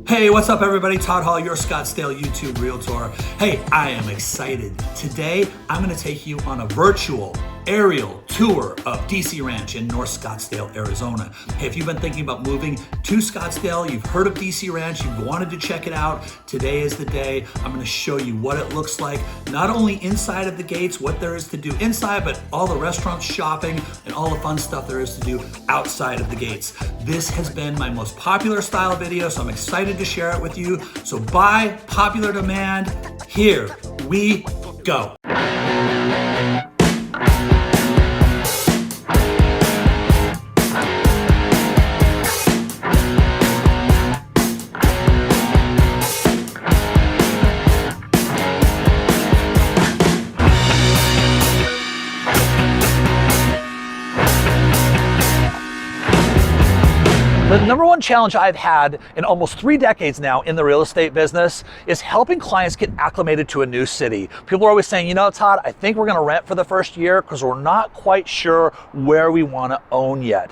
Hey, what's up everybody? Todd Hall, your Scottsdale YouTube Realtor. Hey, I am excited. Today, I'm gonna take you on a virtual aerial tour of DC Ranch in North Scottsdale, Arizona. Hey, if you've been thinking about moving to Scottsdale, you've heard of DC Ranch, you've wanted to check it out, today is the day. I'm gonna show you what it looks like, not only inside of the gates, what there is to do inside, but all the restaurants, shopping, and all the fun stuff there is to do outside of the gates. This has been my most popular style video, so I'm excited to share it with you. So by popular demand, here we go. The number one challenge I've had in almost 3 decades now in the real estate business is helping clients get acclimated to a new city. People are always saying, you know, Todd, I think we're gonna rent for the first year because we're not quite sure where we wanna own yet.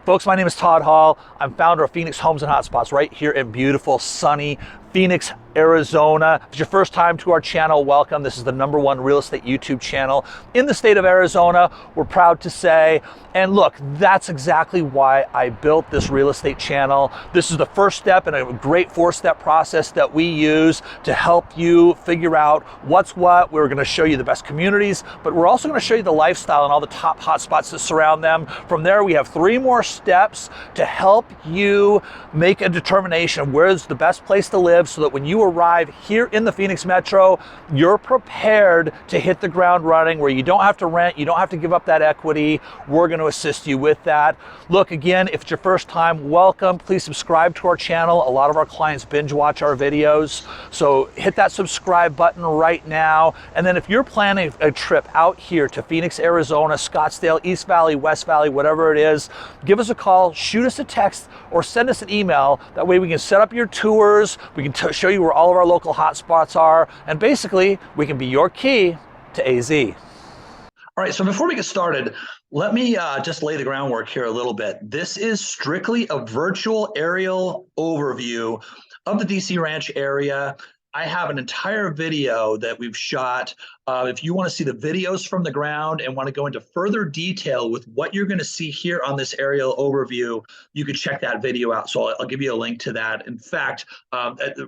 Folks, my name is Todd Hall. I'm founder of Phoenix Homes and Hotspots right here in beautiful, sunny Phoenix, Arizona. If it's your first time to our channel, welcome. This is the #1 real estate YouTube channel in the state of Arizona, we're proud to say. And look, that's exactly why I built this real estate channel. This is the first step in a great 4-step process that we use to help you figure out what's what. We're gonna show you the best communities, but we're also gonna show you the lifestyle and all the top hotspots that surround them. From there, we have 3 more steps to help you make a determination of where's the best place to live, so that when you arrive here in the Phoenix Metro, you're prepared to hit the ground running, where you don't have to rent, you don't have to give up that equity. We're going to assist you with that. Look, again, if it's your first time, welcome. Please subscribe to our channel. A lot of our clients binge watch our videos, so hit that subscribe button right now. And then if you're planning a trip out here to Phoenix, Arizona, Scottsdale, East Valley, West Valley, whatever it is, give us a call, shoot us a text, or send us an email. That way we can set up your tours, we can show you where all of our local hotspots are, and basically we can be your key to AZ. All right, so before we get started, let me just lay the groundwork here a little bit. This is strictly a virtual aerial overview of the DC Ranch area. I have an entire video that we've shot. If you want to see the videos from the ground and want to go into further detail with what you're going to see here on this aerial overview, you can check that video out. So I'll give you a link to that. In fact,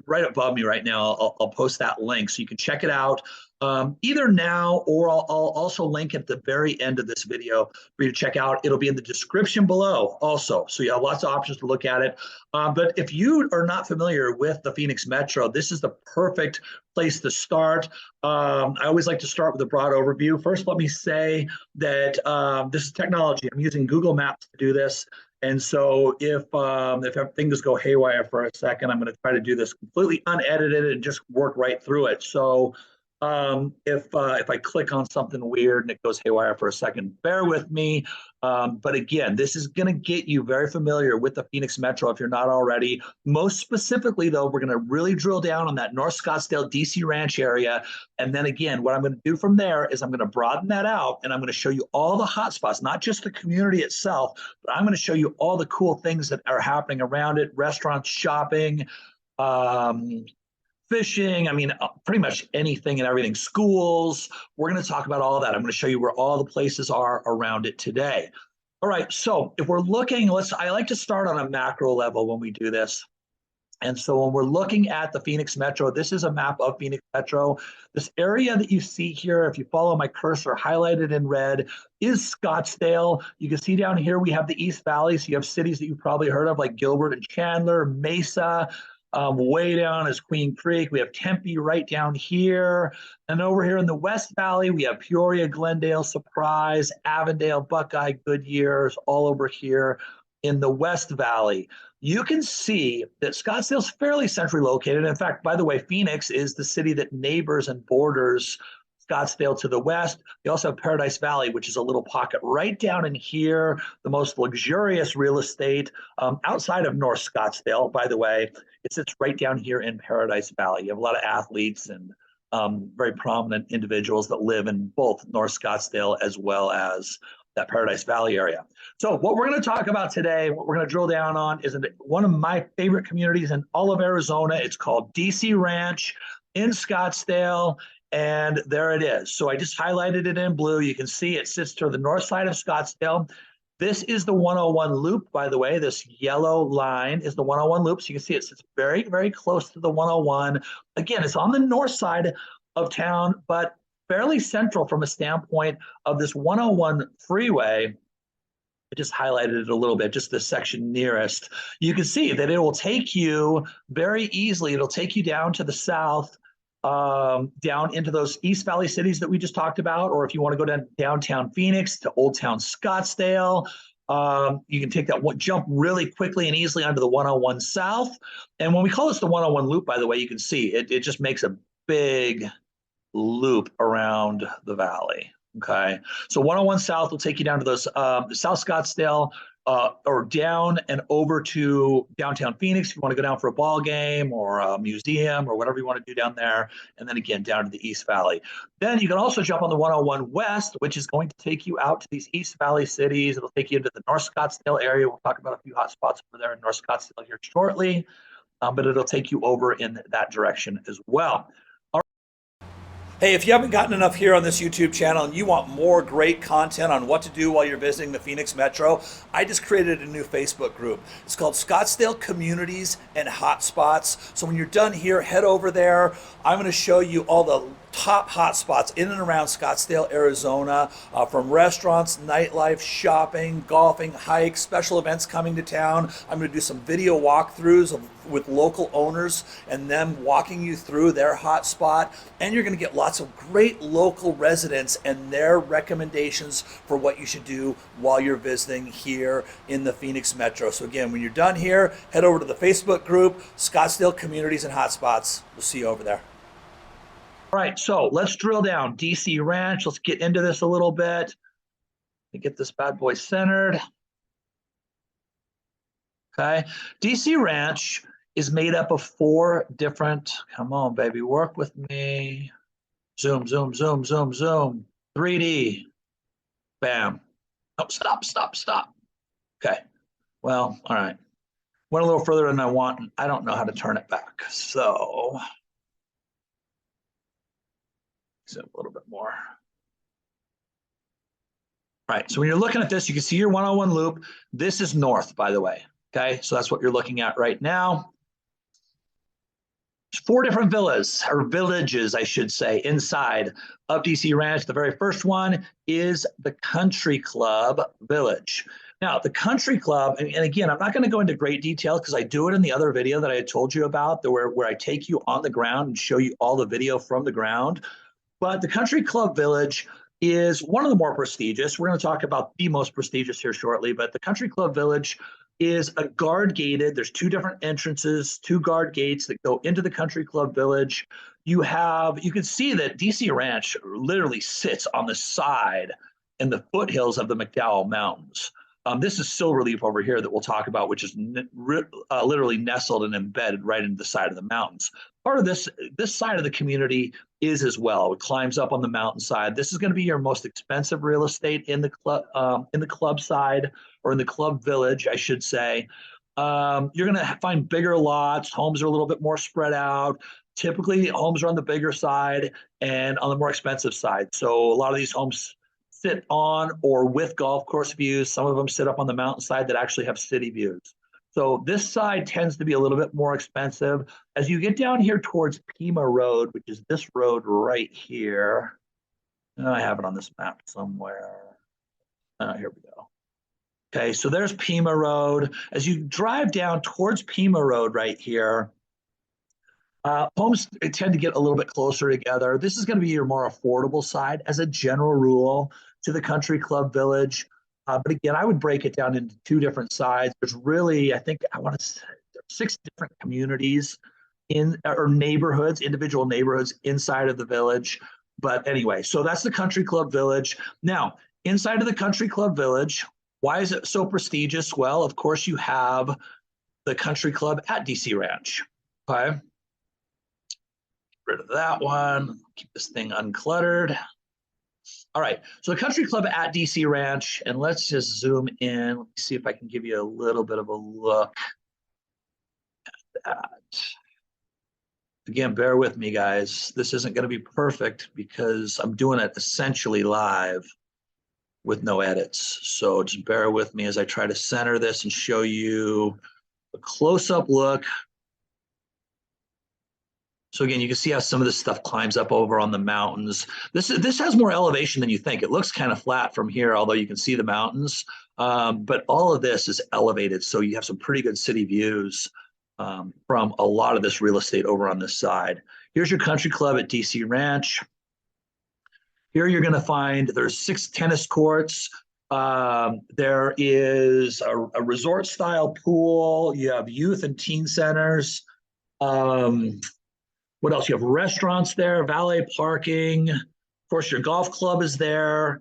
right above me right now, I'll post that link so you can check it out. Either now, or I'll also link at the very end of this video for you to check out. It'll be in the description below also, so you have lots of options to look at it. But if you are not familiar with the Phoenix Metro, this is the perfect place to start. I always like to start with a broad overview. First, let me say that this is technology. I'm using Google Maps to do this. And so if things go haywire for a second, I'm going to try to do this completely unedited and just work right through it. So if I click on something weird and it goes haywire for a second, bear with me. But again, this is going to get you very familiar with the Phoenix Metro if you're not already. Most specifically, though, we're going to really drill down on that North Scottsdale DC Ranch area. And then again, what I'm going to do from there is I'm going to broaden that out, and I'm going to show you all the hotspots, not just the community itself, but I'm going to show you all the cool things that are happening around it: restaurants, shopping, fishing, I mean, pretty much anything and everything, schools. We're going to talk about all of that. I'm going to show you where all the places are around it today. All right, so if we're looking, I like to start on a macro level when we do this. And so when we're looking at the Phoenix Metro, this is a map of Phoenix Metro. This area that you see here, if you follow my cursor highlighted in red, is Scottsdale. You can see down here we have the East Valley, so you have cities that you've probably heard of like Gilbert and Chandler, Mesa. Way down is Queen Creek. We have Tempe right down here. And over here in the West Valley, we have Peoria, Glendale, Surprise, Avondale, Buckeye, Goodyear, all over here in the West Valley. You can see that Scottsdale's fairly centrally located. In fact, by the way, Phoenix is the city that neighbors and borders Scottsdale to the west. You also have Paradise Valley, which is a little pocket right down in here, the most luxurious real estate outside of North Scottsdale, by the way. It sits right down here in Paradise Valley. You have a lot of athletes and very prominent individuals that live in both North Scottsdale as well as that Paradise Valley area. So what we're going to talk about today, what we're going to drill down on is one of my favorite communities in all of Arizona. It's called DC Ranch in Scottsdale. And there it is. So I just highlighted it in blue. You can see it sits to the north side of Scottsdale. This is the 101 loop, by the way. This yellow line is the 101 loop. So you can see it sits very, very close to the 101. Again, it's on the north side of town, but fairly central from a standpoint of this 101 freeway. I just highlighted it a little bit, just the section nearest. You can see that it will take you very easily. It'll take you down to the south, down into those East Valley cities that we just talked about, or if you want to go down downtown Phoenix to Old Town Scottsdale, you can take that jump really quickly and easily onto the 101 South. And when we call this the 101 loop, by the way, you can see it just makes a big loop around the valley. Okay, so 101 South will take you down to those South Scottsdale, or down and over to downtown Phoenix if you want to go down for a ball game or a museum or whatever you want to do down there. And then again, down to the East Valley. Then you can also jump on the 101 West, which is going to take you out to these East Valley cities. It'll take you into the North Scottsdale area. We'll talk about a few hot spots over there in North Scottsdale here shortly, but it'll take you over in that direction as well. Hey, if you haven't gotten enough here on this YouTube channel and you want more great content on what to do while you're visiting the Phoenix Metro, I just created a new Facebook group. It's called Scottsdale Communities and Hotspots. So when you're done here, head over there. I'm going to show you all the top hotspots in and around Scottsdale, Arizona, from restaurants, nightlife, shopping, golfing, hikes, special events coming to town. I'm going to do some video walkthroughs with local owners and them walking you through their hotspot. And you're going to get lots of great local residents and their recommendations for what you should do while you're visiting here in the Phoenix Metro. So again, when you're done here, head over to the Facebook group, Scottsdale Communities and Hotspots. We'll see you over there. All right, so let's drill down. DC Ranch, let's get into this a little bit. Let me get this bad boy centered. Okay, DC Ranch is made up of 4 different, come on, baby, work with me. Zoom, zoom, zoom, zoom, zoom. 3D. Bam. Oh, stop, stop, stop. Okay, well, all right. Went a little further than I want. I don't know how to turn it back, so a little bit more. All right, so when you're looking at this, you can see your 101 loop. This is north, by the way. Okay, so that's what you're looking at right now. There's 4 different villas, or villages, I should say, inside of DC Ranch. The very first one is the Country Club Village. Now, the Country Club, and again, I'm not going to go into great detail because I do it in the other video that I told you about, where I take you on the ground and show you all the video from the ground. But the Country Club Village is one of the more prestigious. We're going to talk about the most prestigious here shortly, but the Country Club Village is a guard gated. There's 2 different entrances, 2 guard gates that go into the Country Club Village. You can see that DC Ranch literally sits on the side in the foothills of the McDowell Mountains. This is Silverleaf over here that we'll talk about, which is literally nestled and embedded right into the side of the mountains. Part of this side of the community is as well. It climbs up on the mountainside. This is going to be your most expensive real estate in the club side, or in the club village, I should say. You're going to find bigger lots. Homes are a little bit more spread out. Typically, homes are on the bigger side and on the more expensive side. So a lot of these homes sit on or with golf course views. Some of them sit up on the mountainside that actually have city views. So this side tends to be a little bit more expensive. As you get down here towards Pima Road, which is this road right here. I have it on this map somewhere. Here we go. Okay, so there's Pima Road. As you drive down towards Pima Road right here, homes tend to get a little bit closer together. This is going to be your more affordable side as a general rule to the Country Club Village. But again, I would break it down into 2 different sides. There's really, I think, I want to say 6 different communities or neighborhoods, individual neighborhoods inside of the village. But anyway, so that's the Country Club Village. Now, inside of the Country Club Village, why is it so prestigious? Well, of course, you have the Country Club at DC Ranch. Okay. Get rid of that one. Keep this thing uncluttered. All right, so the country club at DC Ranch, and let's just zoom in. Let me see if I can give you a little bit of a look at that. Again, bear with me, guys. This isn't going to be perfect because I'm doing it essentially live with no edits. So just bear with me as I try to center this and show you a close-up look. So again, you can see how some of this stuff climbs up over on the mountains. This has more elevation than you think. It looks kind of flat from here, although you can see the mountains. But all of this is elevated, so you have some pretty good city views from a lot of this real estate over on this side. Here's your country club at DC Ranch. Here you're going to find there's 6 tennis courts. There is a resort-style pool. You have youth and teen centers. What else? You have restaurants there, valet parking. Of course, your golf club is there.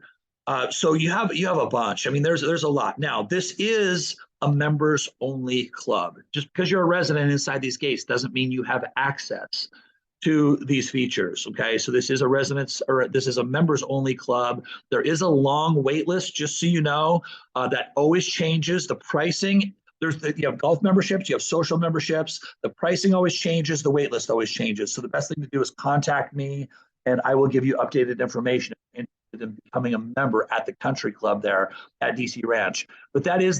So you have a bunch. I mean, there's a lot. Now, this is a members only club. Just because you're a resident inside these gates doesn't mean you have access to these features. Okay, so this is a residence, or this is a members only club. There is a long wait list, just so you know. That always changes. The pricing, you have golf memberships, you have social memberships. The pricing always changes. The wait list always changes. So the best thing to do is contact me, and I will give you updated information in becoming a member at the country club there at DC Ranch. But that is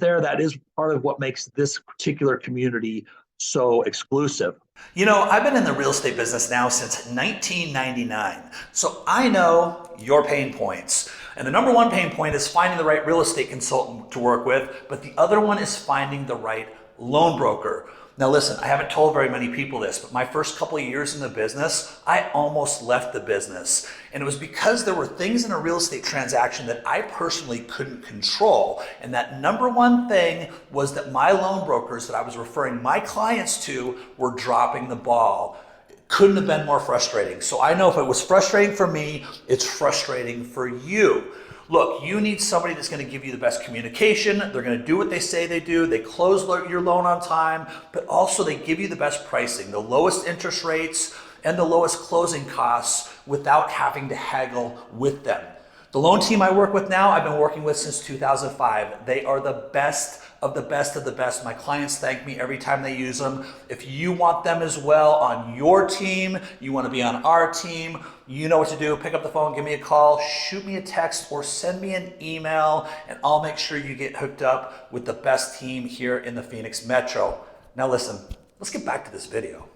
part of what makes this particular community so exclusive. You know, I've been in the real estate business now since 1999, so I know your pain points. And the number one pain point is finding the right real estate consultant to work with, but the other one is finding the right loan broker. Now listen, I haven't told very many people this, but my first couple of years in the business, I almost left the business. And it was because there were things in a real estate transaction that I personally couldn't control. And that number one thing was that my loan brokers that I was referring my clients to were dropping the ball. It couldn't have been more frustrating. So I know if it was frustrating for me, it's frustrating for you. Look, you need somebody that's going to give you the best communication. They're going to do what they say they do. They close your loan on time, but also they give you the best pricing, the lowest interest rates, and the lowest closing costs without having to haggle with them. The loan team I work with now, I've been working with since 2005. They are the best of the best of the best. My clients thank me every time they use them. If you want them as well on your team, you want to be on our team, you know what to do. Pick up the phone, give me a call, shoot me a text, or send me an email, and I'll make sure you get hooked up with the best team here in the Phoenix Metro. Now listen, let's get back to this video.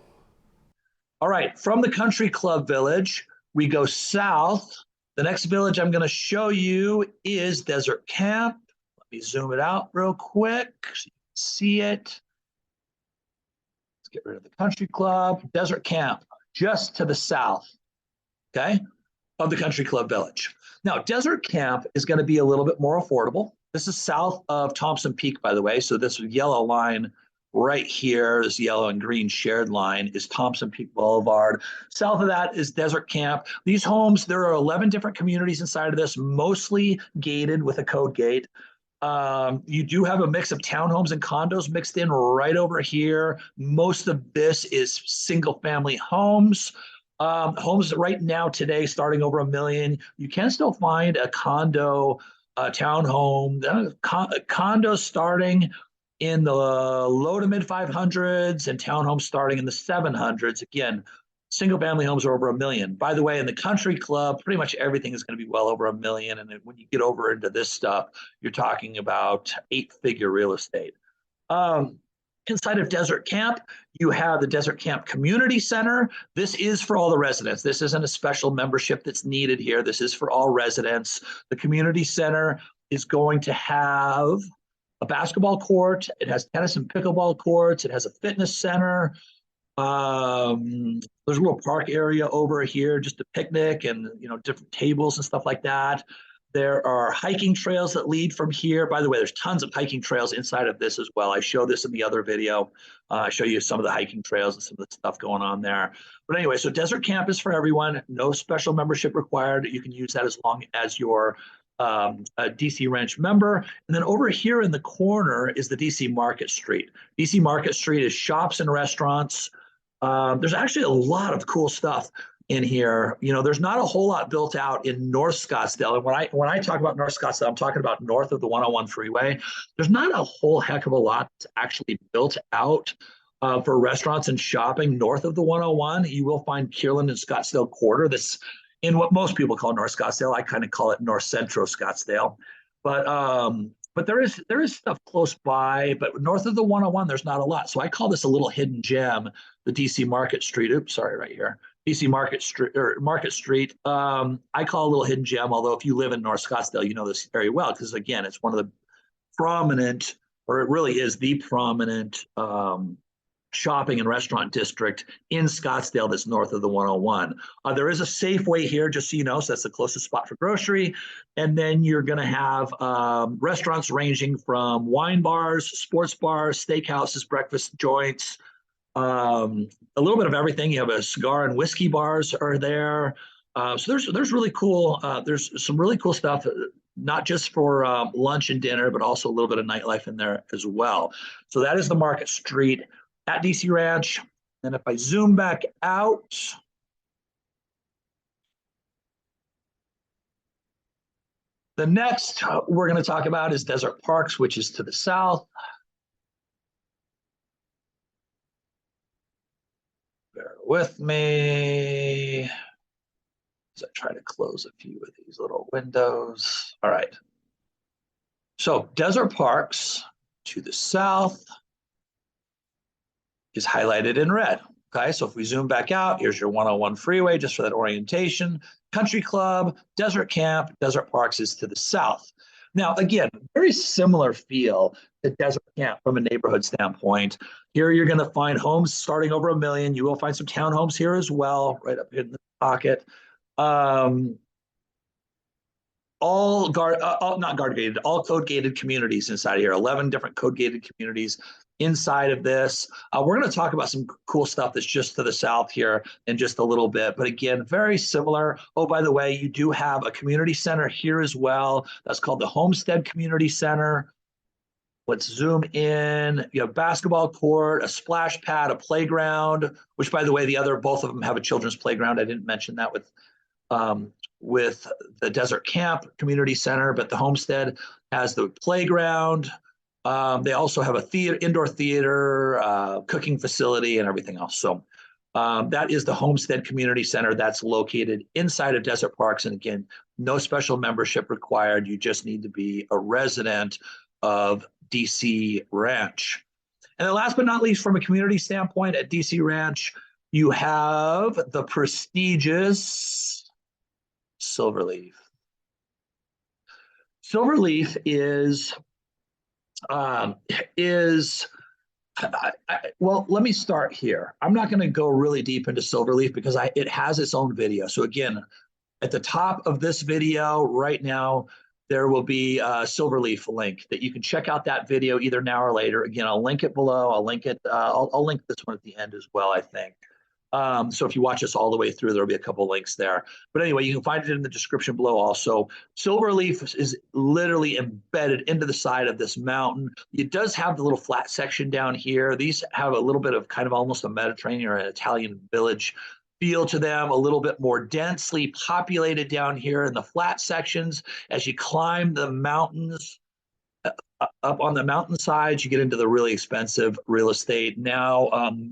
All right, from the Country Club Village, we go south. The next village I'm going to show you is Desert Camp. Let me zoom it out real quick so you can see it. Let's get rid of the Country Club. Desert Camp, just to the south, okay, of the Country Club Village. Now, Desert Camp is going to be a little bit more affordable. This is south of Thompson Peak, by the way. So this yellow line right here, this yellow and green shared line, is Thompson Peak Boulevard. South of that is Desert Camp. These homes, there are 11 different communities inside of this, mostly gated with a code gate. You do have a mix of townhomes and condos mixed in right over here. Most of this is single family homes. Homes right now today starting over $1 million. You can still find a condo, townhome, condos starting in the low to mid 500s and townhomes starting in the 700s. Again, single family homes are over $1 million. By the way, in the country club, pretty much everything is going to be well over $1 million. And when you get over into this stuff, you're talking about 8-figure real estate. Inside of Desert Camp, you have the Desert Camp Community Center. This is for all the residents. This isn't a special membership that's needed here. This is for all residents. The Community Center is going to have a basketball court. It has tennis and pickleball courts. It has a fitness center. There's a little park area over here, just a picnic and, different tables and stuff like that. There are hiking trails that lead from here. By the way, there's tons of hiking trails inside of this as well. I show this in the other video. I show you some of the hiking trails and some of the stuff going on there. But anyway, so Desert Camp is for everyone. No special membership required. You can use that as long as you're a DC Ranch member. And then over here in the corner is the DC Market Street. DC Market Street is shops and restaurants. There's actually a lot of cool stuff in here. You know, there's not a whole lot built out in North Scottsdale. And when I talk about North Scottsdale, I'm talking about north of the 101 freeway. There's not a whole heck of a lot that's actually built out for restaurants and shopping north of the 101. You will find Kierland and Scottsdale Quarter. That's in what most people call North Scottsdale. I kind of call it North Central Scottsdale. But there is stuff close by, but north of the 101, there's not a lot. So I call this a little hidden gem, the DC Market Street. Oops, sorry, right here. DC Market Street or Market Street. I call a little hidden gem, although if you live in North Scottsdale, you know this very well, because again, it's one of the prominent, or it really is the prominent shopping and restaurant district in Scottsdale that's north of the 101. There is a Safeway here, just so you know, so that's the closest spot for grocery. And then you're going to have restaurants ranging from wine bars, sports bars, steakhouses, breakfast joints, a little bit of everything. You have a cigar and whiskey bars are there. So there's really cool. There's some really cool stuff, not just for lunch and dinner, but also a little bit of nightlife in there as well. So that is the Market Street at DC Ranch. And if I zoom back out, the next we're going to talk about is Desert Parks, which is to the south. Bear with me as I try to close a few of these little windows. All right. So Desert Parks to the south is highlighted in red. Okay, so if we zoom back out, here's your 101 freeway just for that orientation. Country Club, Desert Camp, Desert Parks is to the south. Now, again, very similar feel to Desert Camp from a neighborhood standpoint. Here you're going to find homes starting over $1 million. You will find some townhomes here as well, right up in the pocket. All code gated communities inside of here. 11 different code gated communities inside of this. We're going to talk about some cool stuff that's just to the south here in just a little bit. But again, very similar. Oh, by the way, you do have a community center here as well. That's called the Homestead Community Center. Let's zoom in. You have basketball court, a splash pad, a playground, which, by the way, both of them have a children's playground. I didn't mention that with the Desert Camp Community Center, but the Homestead has the playground. They also have a indoor theater, cooking facility, and everything else. So that is the Homestead Community Center that's located inside of Desert Parks. And again, no special membership required. You just need to be a resident of DC Ranch. And then last but not least, from a community standpoint at DC Ranch, you have the prestigious Silverleaf. Silverleaf is well, let me start here. I'm not going to go really deep into Silverleaf because it has its own video. So again, at the top of this video right now, there will be a Silverleaf link that you can check out that video either now or later. Again, I'll link it below. I'll link it. I'll link this one at the end as well, I think. So if you watch us all the way through, there'll be a couple links there. But anyway, you can find it in the description below also. Silverleaf is literally embedded into the side of this mountain. It does have the little flat section down here. These have a little bit of kind of almost a Mediterranean or an Italian village feel to them, a little bit more densely populated down here in the flat sections. As you climb the mountains, up on the mountainsides, you get into the really expensive real estate. Now,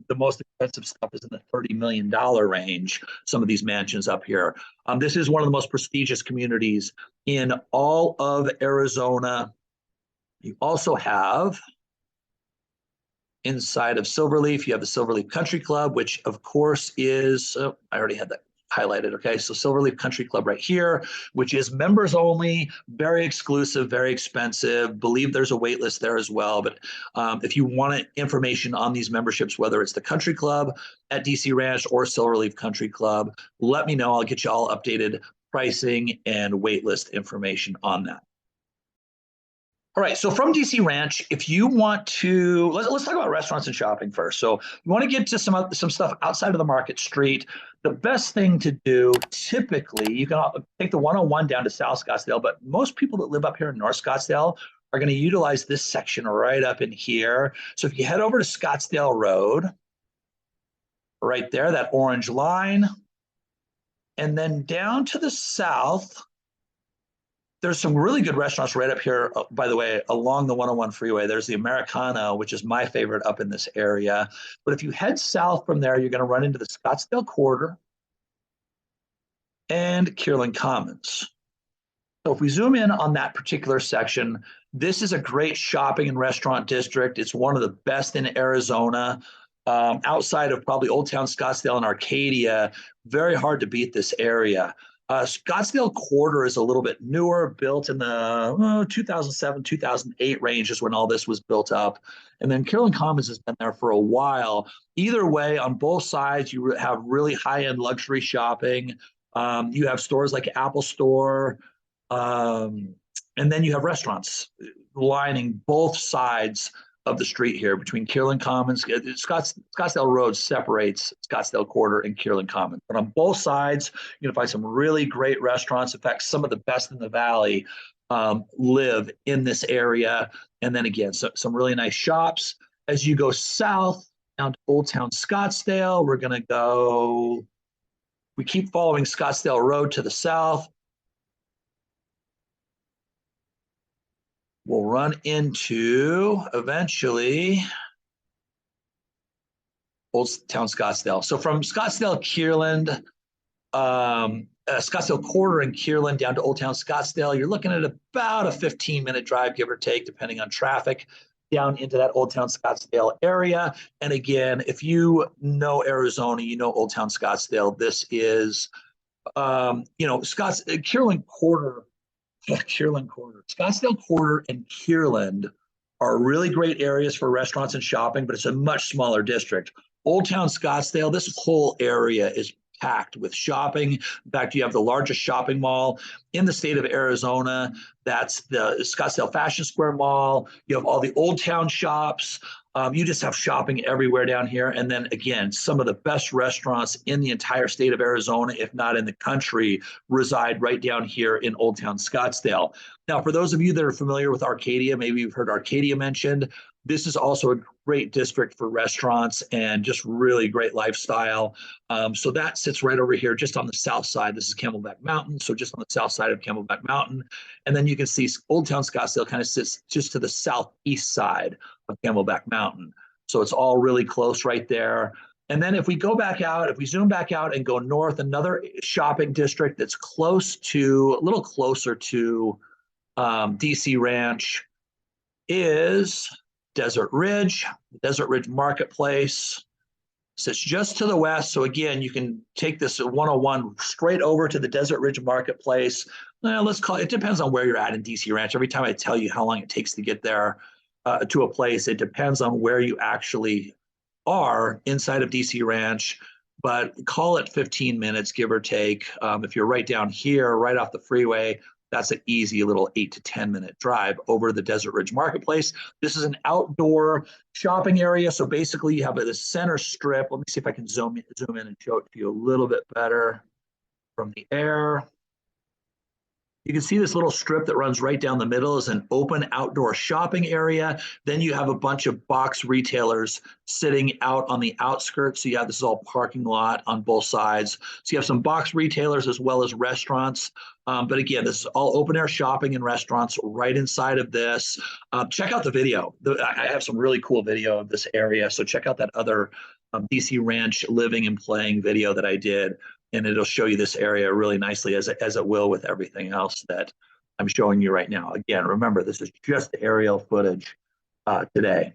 the most expensive stuff is in the $30 million range, some of these mansions up here. This is one of the most prestigious communities in all of Arizona. You also have, inside of Silverleaf, you have the Silverleaf Country Club, which of course is, I already had that highlighted. Okay, so Silverleaf Country Club right here, which is members only, very exclusive, very expensive. Believe there's a wait list there as well. But if you want information on these memberships, whether it's the Country Club at DC Ranch or Silverleaf Country Club, let me know. I'll get you all updated pricing and wait list information on that. All right, so from DC Ranch, if you want to, let's talk about restaurants and shopping first. So you want to get to some stuff outside of the Market Street. The best thing to do, typically, you can take the 101 down to South Scottsdale, but most people that live up here in North Scottsdale are going to utilize this section right up in here. So if you head over to Scottsdale Road, right there, that orange line, And then down to the south, there's some really good restaurants right up here, by the way, along the 101 freeway. There's the Americana, which is my favorite up in this area. But if you head south from there, you're going to run into the Scottsdale Quarter and Kierland Commons. So if we zoom in on that particular section, this is a great shopping and restaurant district. It's one of the best in Arizona. Outside of probably Old Town Scottsdale and Arcadia, very hard to beat this area. Scottsdale Quarter is a little bit newer, built in the 2007, 2008 range is when all this was built up. And then Kierland Commons has been there for a while. Either way, on both sides, you have really high-end luxury shopping. You have stores like Apple Store, and then you have restaurants lining both sides of the street here between Kierland Commons. Scottsdale Road separates Scottsdale Quarter and Kierland Commons. But on both sides, you're going to find some really great restaurants. In fact, some of the best in the valley live in this area. And then again, some really nice shops. As you go south down to Old Town Scottsdale, we're going to go, we keep following Scottsdale Road to the south. We'll run into, eventually, Old Town Scottsdale. So from Scottsdale, Kierland, Scottsdale Quarter and Kierland down to Old Town Scottsdale, you're looking at about a 15-minute drive, give or take, depending on traffic, down into that Old Town Scottsdale area. And again, if you know Arizona, you know Old Town Scottsdale. This is, Kierland Quarter. Scottsdale Quarter and Kierland are really great areas for restaurants and shopping, but it's a much smaller district. Old Town Scottsdale, this whole area is packed with shopping. In fact, you have the largest shopping mall in the state of Arizona. That's the Scottsdale Fashion Square Mall. You have all the Old Town shops. You just have shopping everywhere down here. And then again, some of the best restaurants in the entire state of Arizona, if not in the country, reside right down here in Old Town Scottsdale. Now, for those of you that are familiar with Arcadia, maybe you've heard Arcadia mentioned, this is also a great district for restaurants and just really great lifestyle. So that sits right over here, just on the south side. This is Camelback Mountain, so just on the south side of Camelback Mountain. And then you can see Old Town Scottsdale kind of sits just to the southeast side of Camelback Mountain. So it's all really close right there. And then if we go back out, if we zoom back out and go north, another shopping district that's close to, a little closer to DC Ranch is Desert Ridge. Desert Ridge Marketplace sits just to the west. So again, you can take this 101 straight over to the Desert Ridge Marketplace. Let's call it, it depends on where you're at in DC Ranch. Every time I tell you how long it takes to get there to a place, it depends on where you actually are inside of DC Ranch, but call it 15 minutes, give or take. If you're right down here, right off the freeway, that's an easy little 8 to 10 minute drive over the Desert Ridge Marketplace. This is an outdoor shopping area. So basically you have the center strip. Let me see if I can zoom in and show it to you a little bit better from the air. You can see this little strip that runs right down the middle is an open outdoor shopping area. Then you have a bunch of box retailers sitting out on the outskirts. So you have, this is all parking lot on both sides. So you have some box retailers as well as restaurants. But again, this is all open air shopping and restaurants right inside of this. Check out the video. I have some really cool video of this area. So check out that other DC Ranch living and playing video that I did. And it'll show you this area really nicely as it will with everything else that I'm showing you right now. Again, remember, this is just aerial footage today.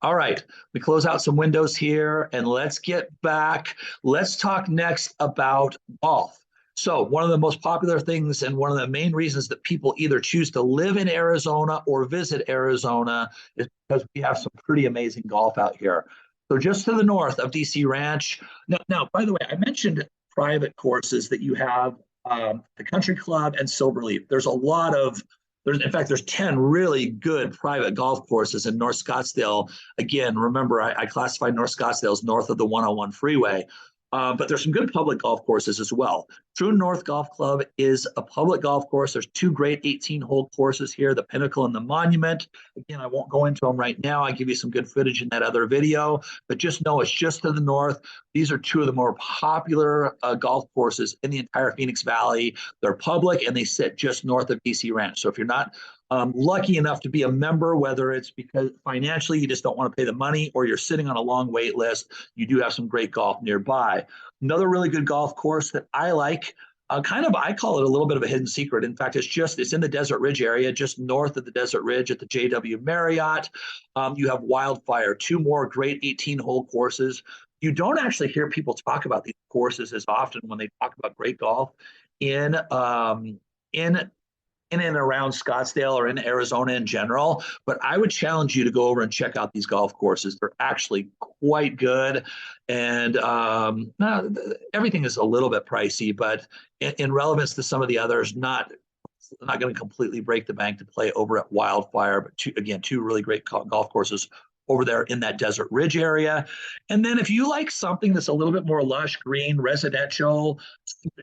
All right, we close out some windows here and let's get back. Let's talk next about golf. So one of the most popular things and one of the main reasons that people either choose to live in Arizona or visit Arizona is because we have some pretty amazing golf out here. So just to the north of DC Ranch. Now, by the way, I mentioned private courses that you have, the Country Club and Silverleaf. There's a lot of, in fact, there's 10 really good private golf courses in North Scottsdale. Again, remember, I classified North Scottsdale as north of the 101 freeway. But there's some good public golf courses as well. True North Golf Club is a public golf course. There's two great 18-hole courses here, the Pinnacle and the Monument. Again, I won't go into them right now. I give you some good footage in that other video, but just know it's just to the north. These are two of the more popular golf courses in the entire Phoenix Valley. They're public and they sit just north of DC Ranch. So if you're not lucky enough to be a member, whether it's because financially you just don't want to pay the money or you're sitting on a long wait list, you do have some great golf nearby. Another really good golf course that I like, I call it a little bit of a hidden secret. In fact, it's in the Desert Ridge area, just north of the Desert Ridge at the JW Marriott. You have Wildfire, two more great 18-hole courses. You don't actually hear people talk about these courses as often when they talk about great golf in and around Scottsdale or in Arizona in general. But I would challenge you to go over and check out these golf courses. They're actually quite good. And everything is a little bit pricey, but in relevance to some of the others, not going to completely break the bank to play over at Wildfire. But two really great golf courses over there in that Desert Ridge area. And then if you like something that's a little bit more lush, green, residential,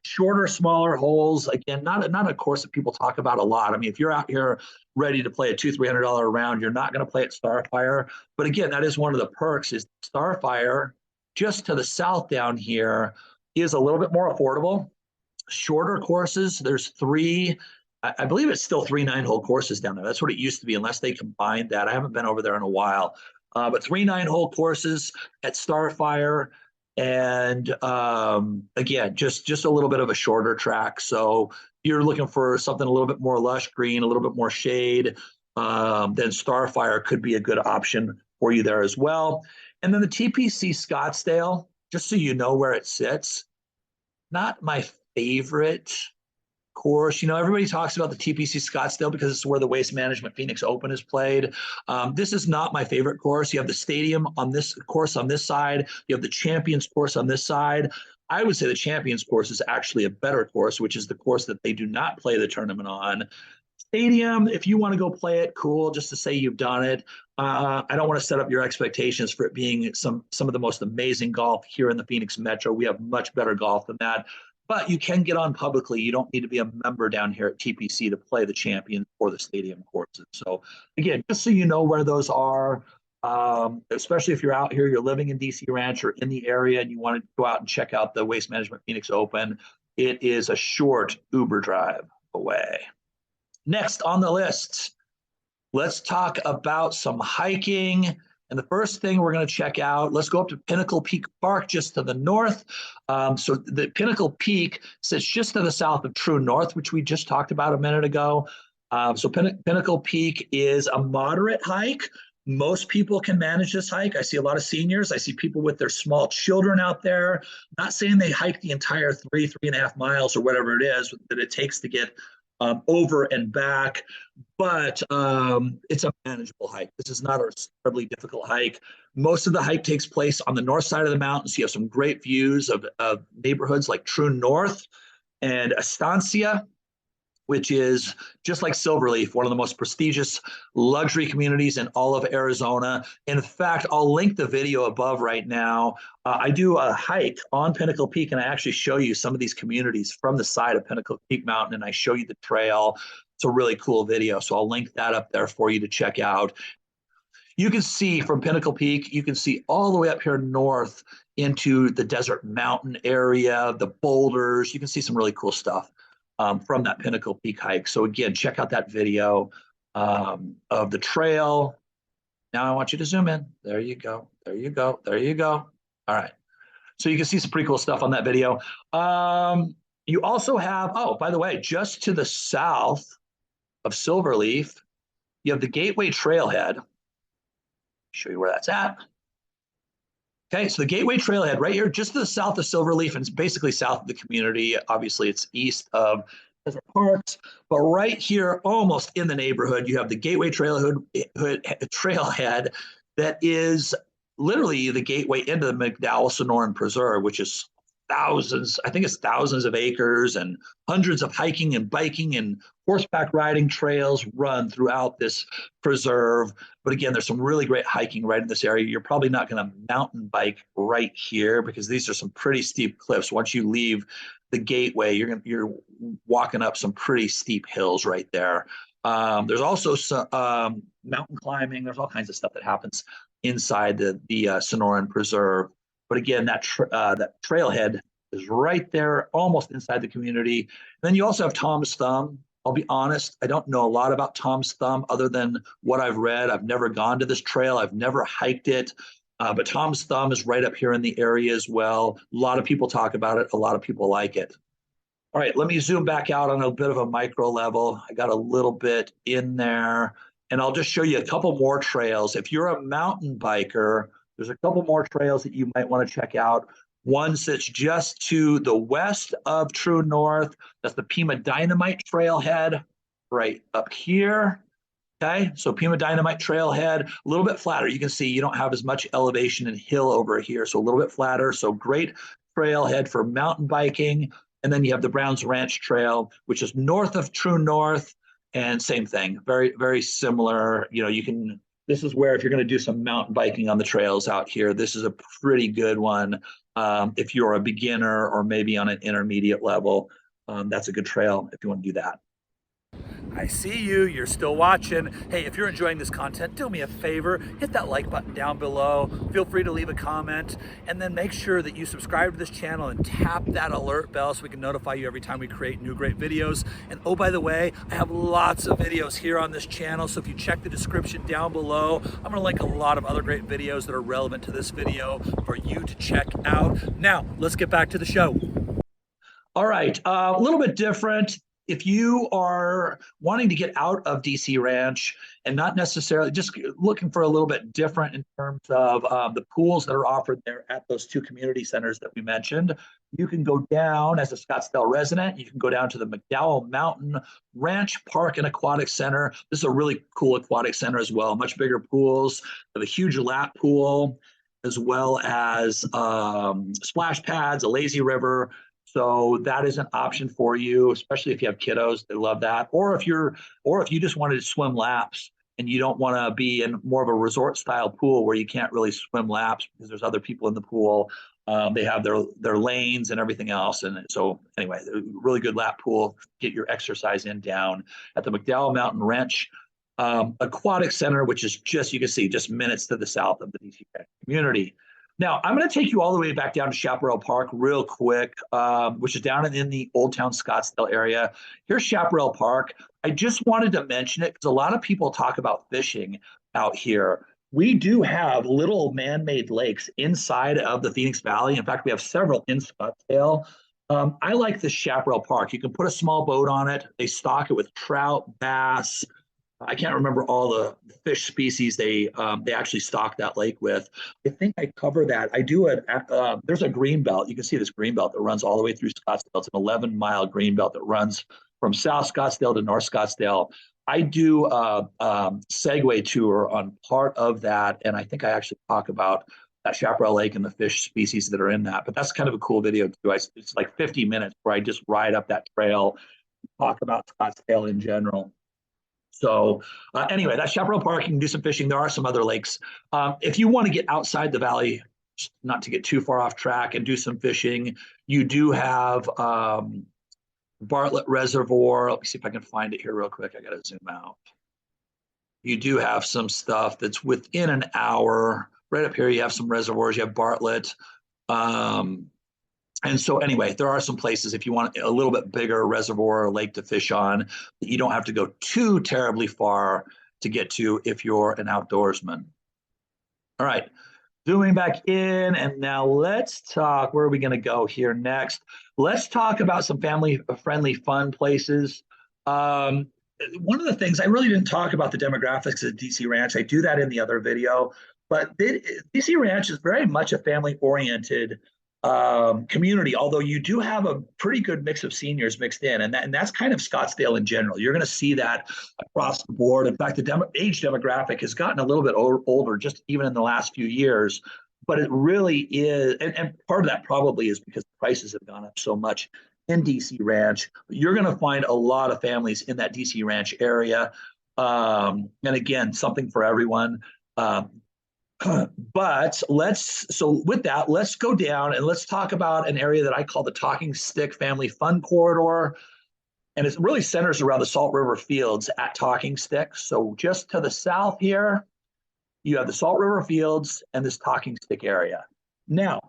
shorter, smaller holes, again, not a course that people talk about a lot. I mean, if you're out here ready to play a $200-300 round, you're not going to play at Starfire. But again, that is one of the perks is Starfire, just to the south down here, is a little bit more affordable. Shorter courses, there's three, I believe it's still 3 9-hole courses down there. That's what it used to be, unless they combined that. I haven't been over there in a while. But 3 9-hole courses at Starfire. And again, just a little bit of a shorter track. So you're looking for something a little bit more lush green, a little bit more shade, then Starfire could be a good option for you there as well. And then the TPC Scottsdale, just so you know where it sits, not my favorite course. Everybody talks about the TPC Scottsdale because it's where the Waste Management Phoenix Open is played. This is not my favorite course. You have the stadium on this course on this side. You have the Champions course on this side. I would say the Champions course is actually a better course, which is the course that they do not play the tournament on. Stadium, if you want to go play it, cool, just to say you've done it. I don't want to set up your expectations for it being some of the most amazing golf here in the Phoenix Metro. We have much better golf than that. But you can get on publicly. You don't need to be a member down here at TPC to play the Champions or the stadium courses. So again, just so you know where those are, especially if you're out here, you're living in DC Ranch or in the area and you want to go out and check out the Waste Management Phoenix Open, it is a short Uber drive away. Next on the list, let's talk about some hiking. And the first thing we're going to check out, let's go up to Pinnacle Peak Park just to the north. So the Pinnacle Peak sits just to the south of True North, which we just talked about a minute ago. So Pinnacle Peak is a moderate hike. Most people can manage this hike. I see a lot of seniors. I see people with their small children out there. Not saying they hike the entire 3.5 miles or whatever it is that it takes to get over and back, but it's a manageable hike. This is not a terribly difficult hike. Most of the hike takes place on the north side of the mountains. You have some great views of neighborhoods like True North and Estancia, which is just like Silverleaf, one of the most prestigious luxury communities in all of Arizona. In fact, I'll link the video above right now. I do a hike on Pinnacle Peak, and I actually show you some of these communities from the side of Pinnacle Peak Mountain, and I show you the trail. It's a really cool video, so I'll link that up there for you to check out. You can see from Pinnacle Peak, you can see all the way up here north into the Desert Mountain area, the boulders. You can see some really cool stuff from that Pinnacle Peak hike. So again, check out that video of the trail. Now I want you to zoom in. There you go. There you go. There you go. All right. So you can see some pretty cool stuff on that video. You also have, oh, by the way, just to the south of Silverleaf, you have the Gateway Trailhead. Show you where that's at. Okay, so the Gateway Trailhead right here, just to the south of Silverleaf, and it's basically south of the community. Obviously, it's east of Desert Parks, but right here, almost in the neighborhood, you have the Gateway Trailhead that is literally the gateway into the McDowell Sonoran Preserve, which is thousands, I think it's thousands of acres, and hundreds of hiking and biking and horseback riding trails run throughout this preserve. But again, there's some really great hiking right in this area. You're probably not going to mountain bike right here because these are some pretty steep cliffs. Once you leave the gateway, you're walking up some pretty steep hills right there. There's also some mountain climbing. There's all kinds of stuff that happens inside the Sonoran Preserve. But again, that trailhead is right there, almost inside the community. And then you also have Tom's Thumb. I'll be honest, I don't know a lot about Tom's Thumb other than what I've read. I've never gone to this trail. I've never hiked it. But Tom's Thumb is right up here in the area as well. A lot of people talk about it. A lot of people like it. All right, let me zoom back out on a bit of a micro level. I got a little bit in there, and I'll just show you a couple more trails. If you're a mountain biker, there's a couple more trails that you might want to check out. One sits just to the west of True North. That's the Pima Dynamite Trailhead right up here. Okay, so Pima Dynamite Trailhead, a little bit flatter. You can see you don't have as much elevation and hill over here, so a little bit flatter. So great trailhead for mountain biking. And then you have the Browns Ranch Trail, which is north of True North, and same thing, very, very similar. You know, you can, this is where if you're going to do some mountain biking on the trails out here, this is a pretty good one. If you're a beginner or maybe on an intermediate level, that's a good trail if you want to do that. I see you, you're still watching. Hey, if you're enjoying this content, do me a favor, hit that like button down below. Feel free to leave a comment, and then make sure that you subscribe to this channel and tap that alert bell so we can notify you every time we create new great videos. And oh, by the way, I have lots of videos here on this channel, so if you check the description down below, I'm gonna link a lot of other great videos that are relevant to this video for you to check out. Now, let's get back to the show. All right, a little bit different. If you are wanting to get out of DC Ranch and not necessarily just looking for a little bit different in terms of the pools that are offered there at those two community centers that we mentioned, you can go down as a Scottsdale resident. You can go down to the McDowell Mountain Ranch Park and Aquatic Center. This is a really cool aquatic center as well, much bigger pools. They have a huge lap pool as well as splash pads, a lazy river. So that is an option for you, especially if you have kiddos. They love that. Or if you just wanted to swim laps and you don't want to be in more of a resort style pool where you can't really swim laps because there's other people in the pool. They have their lanes and everything else. And so anyway, really good lap pool. Get your exercise in down at the McDowell Mountain Ranch Aquatic Center, which is just, you can see, just minutes to the south of the DC community. Now, I'm going to take you all the way back down to Chaparral Park real quick, which is down in the Old Town Scottsdale area. Here's Chaparral Park. I just wanted to mention it because a lot of people talk about fishing out here. We do have little man-made lakes inside of the Phoenix Valley. In fact, we have several in Scottsdale. I like this Chaparral Park. You can put a small boat on it. They stock it with trout, bass. I can't remember all the fish species they actually stock that lake with. I think I cover that. I do it. There's a greenbelt. You can see this greenbelt that runs all the way through Scottsdale. It's an 11-mile greenbelt that runs from South Scottsdale to North Scottsdale. I do a Segway tour on part of that, and I think I actually talk about that Chaparral Lake and the fish species that are in that. But that's kind of a cool video too. It's like 50 minutes where I just ride up that trail, talk about Scottsdale in general. So anyway, that's Chaparral Park. You can do some fishing. There are some other lakes. If you want to get outside the valley, not to get too far off track, and do some fishing, you do have Bartlett Reservoir. Let me see if I can find it here real quick. I got to zoom out. You do have some stuff that's within an hour. Right up here, you have some reservoirs. You have Bartlett. And so anyway, there are some places if you want a little bit bigger reservoir or lake to fish on that you don't have to go too terribly far to get to if you're an outdoorsman. All right, zooming back in, and now let's talk, where are we going to go here next? Let's talk about some family-friendly fun places. One of the things, I really didn't talk about the demographics of DC Ranch. I do that in the other video, but DC Ranch is very much a family-oriented community, although you do have a pretty good mix of seniors mixed in, and that's kind of Scottsdale in general. You're going to see that across the board. In fact, the age demographic has gotten a little bit older just even in the last few years, but it really is, and part of that probably is because prices have gone up so much in DC Ranch. You're going to find a lot of families in that DC Ranch area. And again, something for everyone. But so with that, let's go down and let's talk about an area that I call the Talking Stick Family Fun Corridor. And it really centers around the Salt River Fields at Talking Stick. So just to the south here, you have the Salt River Fields and this Talking Stick area. Now,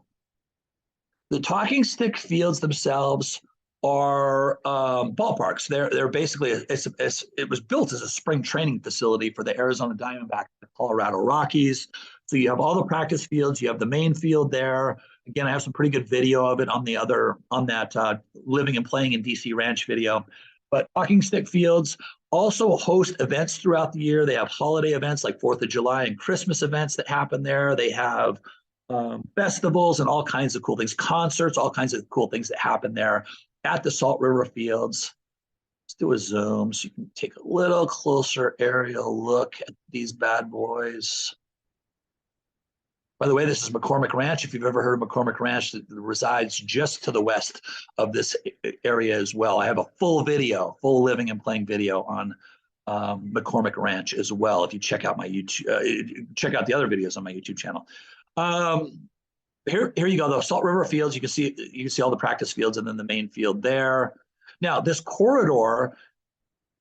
the Talking Stick Fields themselves are ballparks. They're basically, it was built as a spring training facility for the Arizona Diamondbacks, the Colorado Rockies. So you have all the practice fields, you have the main field there. Again, I have some pretty good video of it on that living and playing in DC Ranch video. But Talking Stick Fields also host events throughout the year. They have holiday events like 4th of July and Christmas events that happen there. They have festivals and all kinds of cool things, concerts, all kinds of cool things that happen there at the Salt River Fields. Let's do a zoom so you can take a little closer aerial look at these bad boys. By the way, this is McCormick Ranch. If you've ever heard of McCormick Ranch, that resides just to the west of this area as well. I have a full living and playing video on McCormick Ranch as well. If you check out my YouTube, check out the other videos on my YouTube channel. Here you go, the Salt River Fields. You can see all the practice fields and then the main field there. Now, this corridor,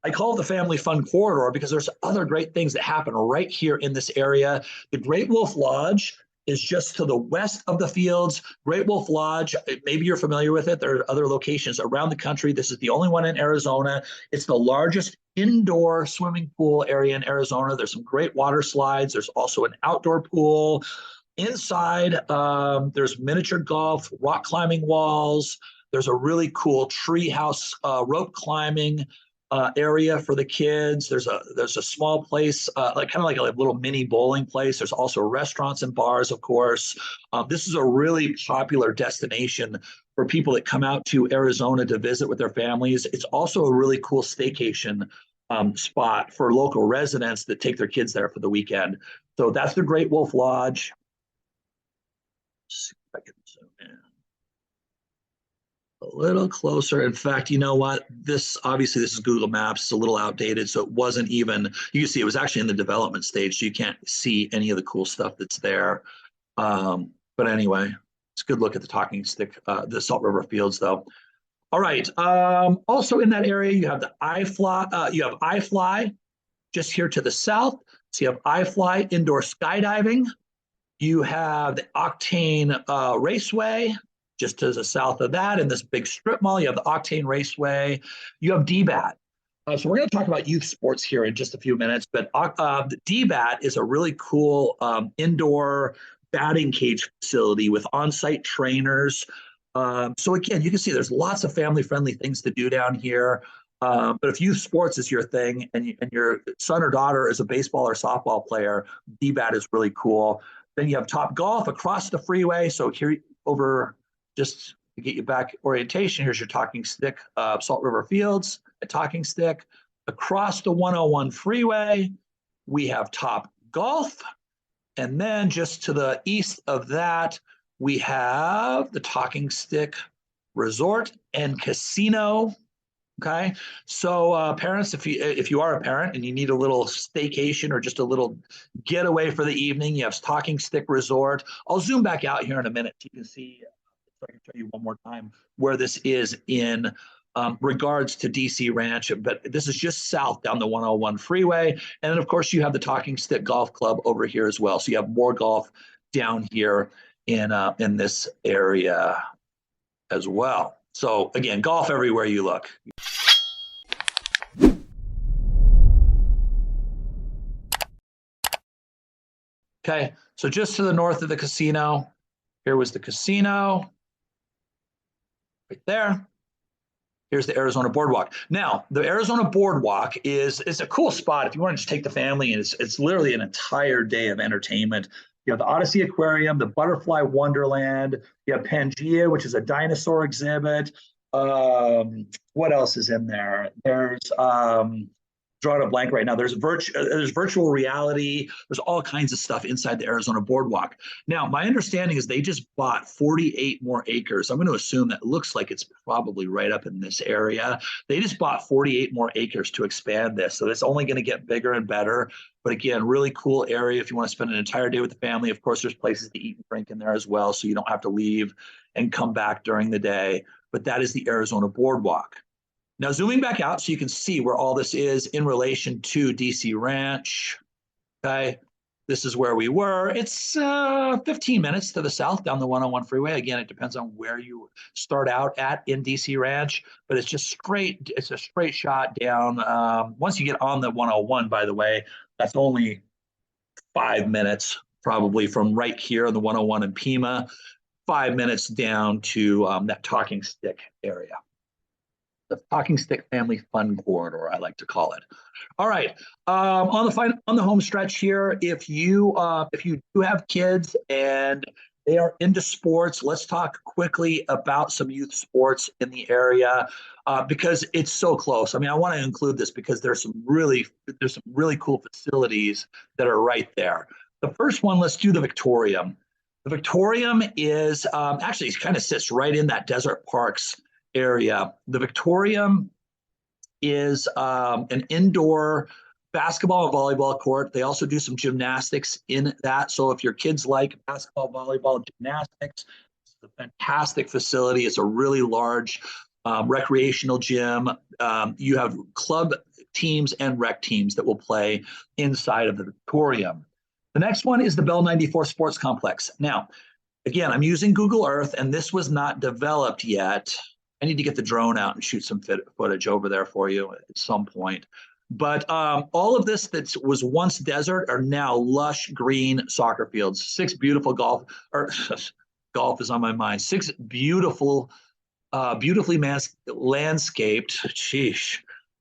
I call it the Family Fun Corridor because there's other great things that happen right here in this area. The Great Wolf Lodge is just to the west of the fields. Great Wolf Lodge, maybe you're familiar with it. There are other locations around the country. This is the only one in Arizona. It's the largest indoor swimming pool area in Arizona. There's some great water slides. There's also an outdoor pool. Inside, there's miniature golf, rock climbing walls. There's a really cool treehouse rope climbing area for the kids. There's a small place, like kind of like a little mini bowling place. There's also restaurants and bars, of course. This is a really popular destination for people that come out to Arizona to visit with their families. It's also a really cool staycation spot for local residents that take their kids there for the weekend. So that's the Great Wolf Lodge. Let's see if I can zoom in a little closer. In fact, you know what? Obviously this is Google Maps. It's a little outdated, so it wasn't even. You can see it was actually in the development stage, so you can't see any of the cool stuff that's there. But anyway, it's a good look at the Talking Stick, the Salt River Fields, though. All right. Also in that area, you have the iFly. You have iFly just here to the south. So you have iFly indoor skydiving. You have the Octane Raceway just to the south of that. In this big strip mall, you have the Octane Raceway. You have DBAT. So we're going to talk about youth sports here in just a few minutes, but the DBAT is a really cool indoor batting cage facility with on-site trainers. So again, you can see there's lots of family-friendly things to do down here. But if youth sports is your thing and your son or daughter is a baseball or softball player, DBAT is really cool. Then you have Top Golf across the freeway. So here over, just to get you back orientation, here's your Talking Stick, Salt River Fields at Talking Stick. Across the 101 freeway, we have Top Golf. And then just to the east of that, we have the Talking Stick Resort and Casino. Okay, so parents, if you are a parent and you need a little staycation or just a little getaway for the evening, you have Talking Stick Resort. I'll zoom back out here in a minute so you can see, so I can show you one more time where this is in regards to DC Ranch, but this is just south down the 101 freeway. And then of course you have the Talking Stick Golf Club over here as well. So you have more golf down here in this area as well. So again, golf everywhere you look. Okay, so just to the north of the casino, here was the casino, right there. Here's the Arizona Boardwalk. Now, the Arizona Boardwalk is a cool spot if you want to just take the family, and it's literally an entire day of entertainment. You have the Odyssey Aquarium, the Butterfly Wonderland, you have Pangea, which is a dinosaur exhibit. What else is in there? There's drawing a blank right now. There's virtual reality. There's all kinds of stuff inside the Arizona Boardwalk. Now, my understanding is they just bought 48 more acres. I'm going to assume that looks like it's probably right up in this area. They just bought 48 more acres to expand this. So it's only going to get bigger and better. But again, really cool area if you want to spend an entire day with the family. Of course, there's places to eat and drink in there as well, so you don't have to leave and come back during the day. But that is the Arizona Boardwalk. Now, zooming back out so you can see where all this is in relation to DC Ranch, okay? This is where we were. It's 15 minutes to the south down the 101 freeway. Again, it depends on where you start out at in DC Ranch, but it's just straight. It's a straight shot down. Once you get on the 101, by the way, that's only 5 minutes probably from right here on the 101 in Pima, 5 minutes down to that Talking Stick area. The Talking Stick Family Fun Corridor, I like to call it. All right, on the home stretch here, if you do have kids and they are into sports, let's talk quickly about some youth sports in the area because it's so close. I mean, I want to include this because there's some really cool facilities that are right there. The first one, let's do the Victorium. The Victorium is actually it kind of sits right in that Desert Parks area. The Victorium is an indoor basketball and volleyball court. They also do some gymnastics in that. So if your kids like basketball, volleyball, gymnastics, it's a fantastic facility. It's a really large recreational gym. You have club teams and rec teams that will play inside of the Victorium. The next one is the Bell 94 Sports Complex. Now, again, I'm using Google Earth, and this was not developed yet. I need to get the drone out and shoot some footage over there for you at some point. But all of this that was once desert are now lush green soccer fields. 6 beautiful golf is on my mind. 6 beautiful, beautifully landscaped,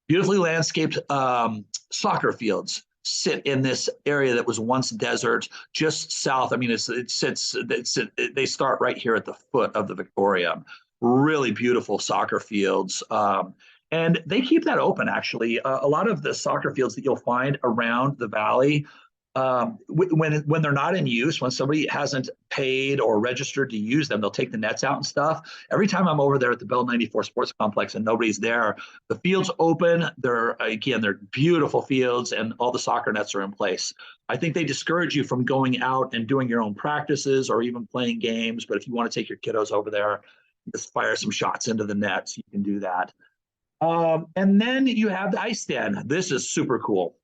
beautifully landscaped soccer fields sit in this area that was once desert, just south. I mean, they start right here at the foot of the Victorium. Really beautiful soccer fields. And they keep that open, actually. A lot of the soccer fields that you'll find around the valley, when they're not in use, when somebody hasn't paid or registered to use them, they'll take the nets out and stuff. Every time I'm over there at the Bell 94 Sports Complex and nobody's there, the field's open. They're beautiful fields, and all the soccer nets are in place. I think they discourage you from going out and doing your own practices or even playing games. But if you want to take your kiddos over there, just fire some shots into the nets, you can do that. And then you have the ice den. This is super cool.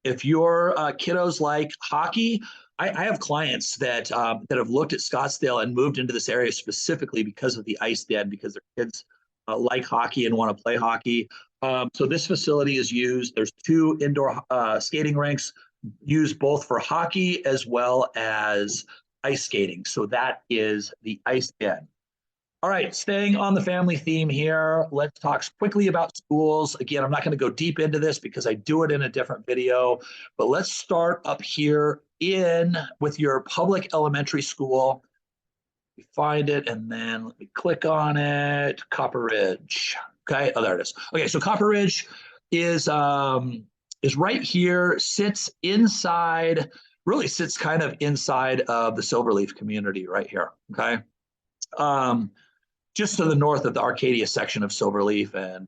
If your kiddos like hockey, I have clients that have looked at Scottsdale and moved into this area specifically because of the ice den, because their kids like hockey and want to play hockey. So this facility is used. There's 2 indoor skating rinks used both for hockey as well as ice skating. So that is the ice den. All right, staying on the family theme here, let's talk quickly about schools. Again, I'm not going to go deep into this because I do it in a different video, but let's start up here with your public elementary school. We find it, and then let me click on it. Copper Ridge. Okay, oh, there it is. Okay, so Copper Ridge is right here, sits kind of inside of the Silverleaf community right here. Okay. Just to the north of the Arcadia section of Silverleaf and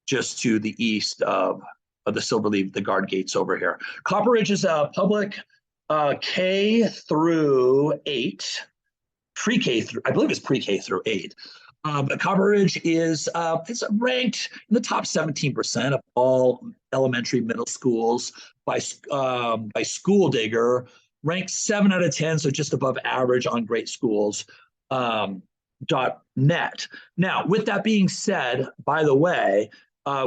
just to the east of the Silverleaf, the guard gates over here. Copper Ridge is a public K through 8, pre-K through, I believe it's pre-K through 8. But Copper Ridge is it's ranked in the top 17% of all elementary middle schools by School Digger, ranked 7 out of 10, so just above average on great schools. .net. Now, with that being said, by the way,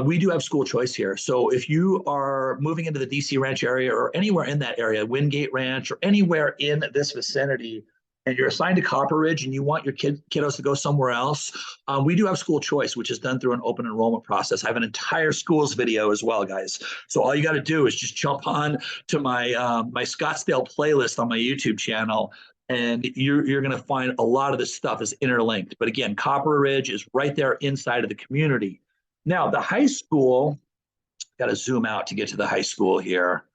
we do have school choice here. So if you are moving into the DC Ranch area or anywhere in that area, Wingate Ranch or anywhere in this vicinity, and you're assigned to Copper Ridge and you want your kiddos to go somewhere else, we do have school choice, which is done through an open enrollment process. I have an entire schools video as well, guys. So all you got to do is just jump on to my Scottsdale playlist on my YouTube channel, and you're going to find a lot of this stuff is interlinked. But again, Copper Ridge is right there inside of the community. Now, the high school Got to zoom out to get to the high school here.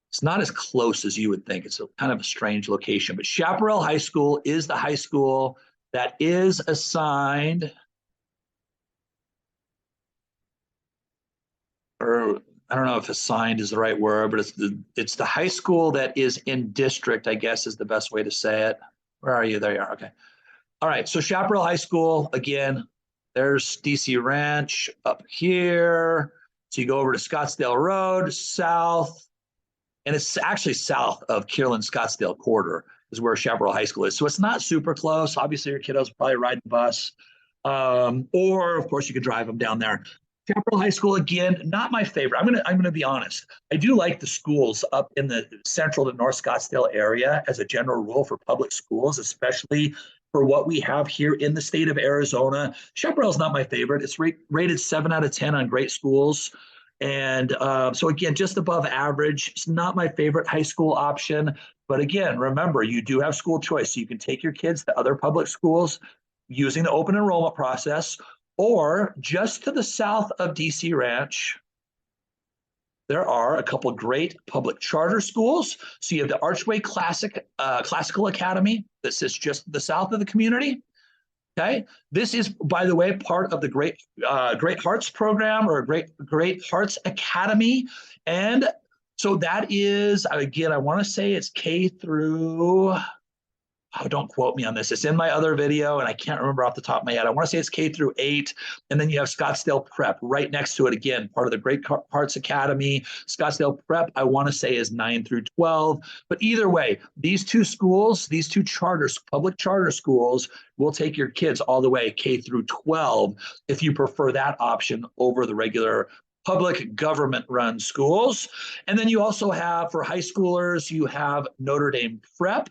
It's not as close as you would think. It's kind of a strange location, but Chaparral High School is the high school that is assigned, or I don't know if assigned is the right word, but it's the high school that is in district, I guess is the best way to say it. Where are you? There you are. Okay. All right. So Chaparral High School, again, there's DC Ranch up here. So you go over to Scottsdale Road, south, and it's actually south of Kierland-Scottsdale corridor is where Chaparral High School is. So it's not super close. Obviously, your kiddos probably ride the bus, or of course you could drive them down there. Chaparral High School, again, not my favorite. I'm gonna be honest. I do like the schools up in the central to North Scottsdale area as a general rule for public schools, especially for what we have here in the state of Arizona. Chaparral is not my favorite. It's rated 7 out of 10 on great schools. And so again, just above average. It's not my favorite high school option. But again, remember, you do have school choice. So you can take your kids to other public schools using the open enrollment process, or just to the south of DC Ranch, there are a couple of great public charter schools. So you have the Archway Classical Academy that sits just to the south of the community. Okay, this is, by the way, part of the Great Hearts program, or Great Hearts Academy, and so that is, again, I want to say it's K through. Oh, don't quote me on this. It's in my other video, and I can't remember off the top of my head. I want to say it's K through 8, and then you have Scottsdale Prep right next to it. Again, part of the Great Hearts Academy. Scottsdale Prep, I want to say, is 9 through 12. But either way, these two schools, these two public charter schools, will take your kids all the way K through 12 if you prefer that option over the regular public government-run schools. And then you also have, for high schoolers, you have Notre Dame Prep,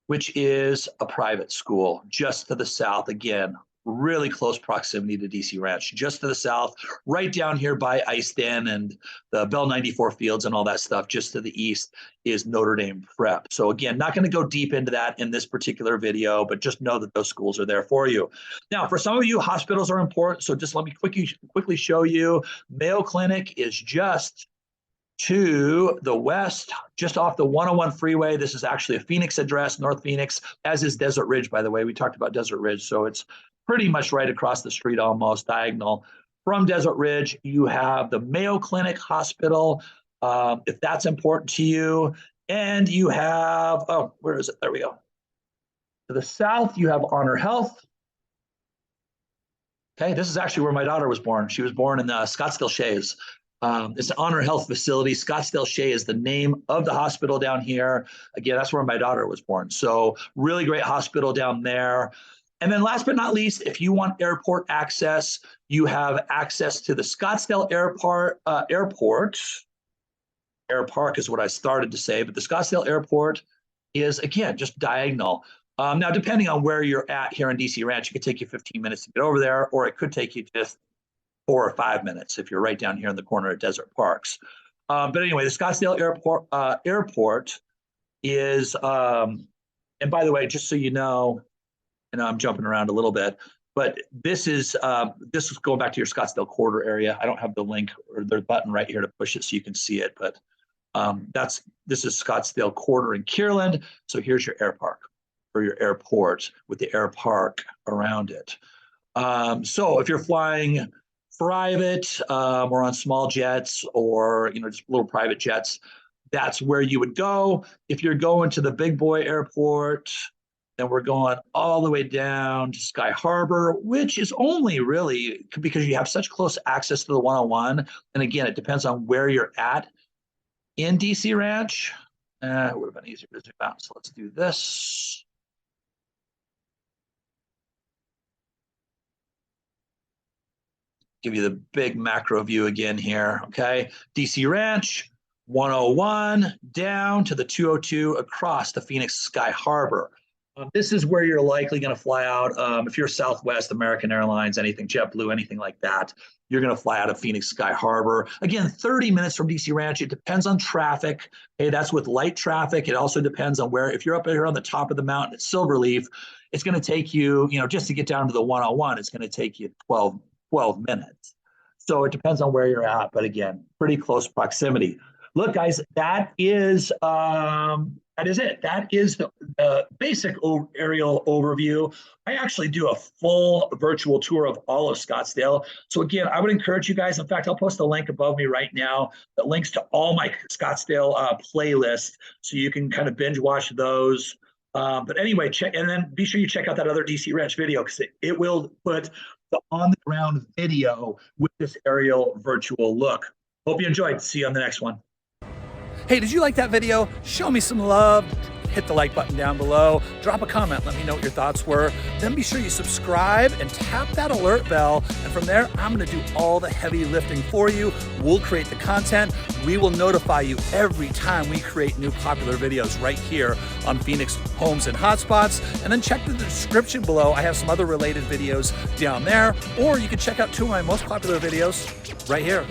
which is a private school just to the south. Again, really close proximity to DC Ranch, just to the south, right down here by Ice Den and the Bell 94 fields and all that stuff. Just to the east is Notre Dame Prep. So again, not going to go deep into that in this particular video, but just know that those schools are there for you. Now, for some of you, hospitals are important. So just let me quickly show you. Mayo Clinic is just to the west, just off the 101 freeway. This is actually a Phoenix address, North Phoenix, as is Desert Ridge, by the way. We talked about Desert Ridge, so it's pretty much right across the street, almost diagonal. From Desert Ridge, you have the Mayo Clinic Hospital, if that's important to you. And you have, oh, where is it? There we go. To the south, you have Honor Health. Okay, this is actually where my daughter was born. She was born in Scottsdale Shays. It's an Honor Health facility. Scottsdale Shea is the name of the hospital down here. Again, that's where my daughter was born. So really great hospital down there. And then last but not least, if you want airport access, you have access to the Scottsdale Airport. Air Park is what I started to say, but the Scottsdale Airport is, again, just diagonal. Now, depending on where you're at here in DC Ranch, it could take you 15 minutes to get over there, or it could take you just 4 or 5 minutes if you're right down here in the corner of Desert Parks. But anyway, the Scottsdale Airport is, and by the way, just so you know, and I'm jumping around a little bit, but this is going back to your Scottsdale corridor area. I don't have the link or the button right here to push it so you can see it, but this is Scottsdale corridor in Kierland. So here's your air park, or your airport with the air park around it. So if you're flying private or on small jets, or just little private jets, that's where you would go. If you're going to the big boy airport, then we're going all the way down to Sky Harbor, which is only really because you have such close access to the 101. And again, it depends on where you're at in DC Ranch. It would have been easier to zoom out. So let's do this. Give you the big macro view again here, okay? DC Ranch, 101, down to the 202, across the Phoenix Sky Harbor. This is where you're likely going to fly out. If you're Southwest, American Airlines, anything, JetBlue, anything like that, you're going to fly out of Phoenix Sky Harbor. Again, 30 minutes from DC Ranch. It depends on traffic. Okay, that's with light traffic. It also depends on where, if you're up here on the top of the mountain at Silverleaf, it's going to take you, just to get down to the 101, it's going to take you 12 12 minutes. So it depends on where you're at, but again, pretty close proximity. Look, guys, that is it. That is the basic aerial overview. I actually do a full virtual tour of all of Scottsdale. So again, I would encourage you guys. In fact, I'll post a link above me right now that links to all my Scottsdale playlists, so you can kind of binge watch those. But anyway, check, and then be sure you check out that other DC Ranch video, because it will put the on the ground video with this aerial virtual look. Hope you enjoyed. See you on the next one. Hey, did you like that video? Show me some love. Hit the like button down below. Drop a comment. Let me know what your thoughts were. Then be sure you subscribe and tap that alert bell. And from there, I'm going to do all the heavy lifting for you. We'll create the content. We will notify you every time we create new popular videos right here on Phoenix Homes and Hotspots. And then check the description below. I have some other related videos down there. Or you can check out 2 of my most popular videos right here.